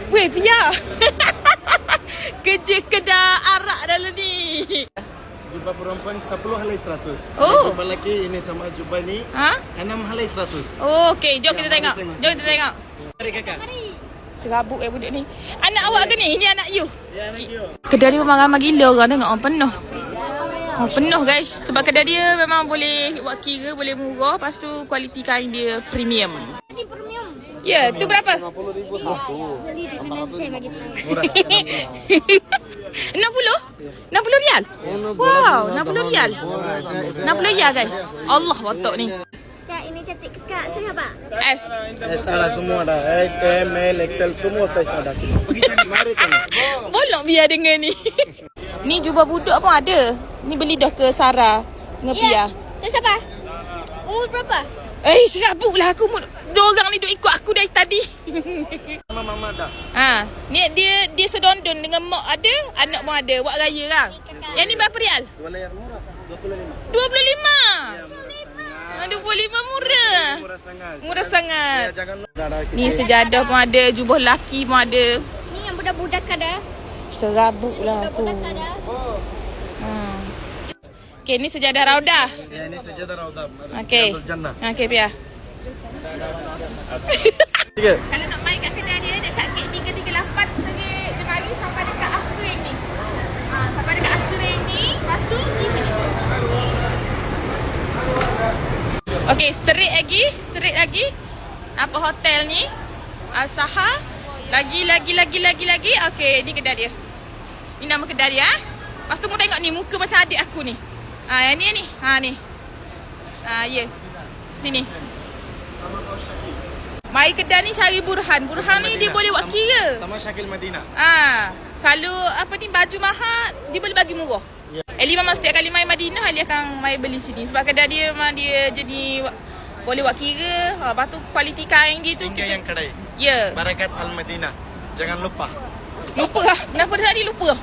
Weh, biar. Kerja kedai arak dalam ni. Jubah perempuan 10 helai 100. Oh. Jubah lelaki ini sama jubah ni Ha? 6 helai 100. Oh, okey. Jom kita tengok. Jom kita tengok. Mari kakak. Serabut budak ni. Anak awak ke ni? Ini anak you? Ya, anak you. Kedai dia memang ramai gila orang tengok. Orang penuh. Oh, penuh guys. Sebab kedai dia memang boleh buat kira, boleh murah. Lepas tu kualiti kain dia premium. Ini premium. Ya, tu berapa? 50,000 satu. Beli di sini saya bagi tahu. Murah. 60? 60 rial? Wow, 60 rial. 60 rial guys. Allah watak ni. Kak, ini cantik ke kak? Saya apa? S. S ada semua ada. S, M, L, XL semua size ada sini. Mari tengok. Bolok biar dengan ni. Ni jubah budak pun ada. Ni beli dah ke Sarah dengan Pia. Saya siapa? Umur berapa? Serabut lah aku. Dua orang ni duk ikut aku dari tadi. Mama ada. Ha, ni dia sedondon dengan mak ada, anak pun ada. Buat raya lah. Yang ni berapa rial? Dua layar murah. 25. 25. 25 murah. Murah sangat. Murah sangat. Ya, jangan ada. Ni sejadah pun ada, jubah laki pun ada. Ni yang budak-budak ada. Serabut lah aku. Budak-budak ada. Okay, ni sejadah raudah. Ya, ini sejadah Raudah. Okay. Jannah. Okay, Pia. Tiga. Kalau nak main kat kedai dia, dekat gate 338 straight dia mari sampai dekat Askering ni. Sampai dekat Askering ni, lepas tu di sini. Okey, straight lagi. Apa hotel ni? Al-Saha. Lagi. Okey, ni kedai dia. Ni nama kedai dia. Lepas tu mu tengok ni muka macam adik aku ni. Yang ni ni. Ni. Ya. Sini. Mai kedai ni cari Burhan. Burhan ni dia boleh buat kira. Sama Syakil Madinah. Kalau apa ni baju mahal, dia boleh bagi murah. Ya. Eli memang setiap kali main Madinah, Ali akan main beli sini. Sebab kedai dia memang dia jadi boleh buat kira. Lepas tu kualiti kain dia tu Singgah yang kedai. Ya. Barakat Al-Madinah. Jangan lupa. Lupa lah. Kenapa tadi lupa?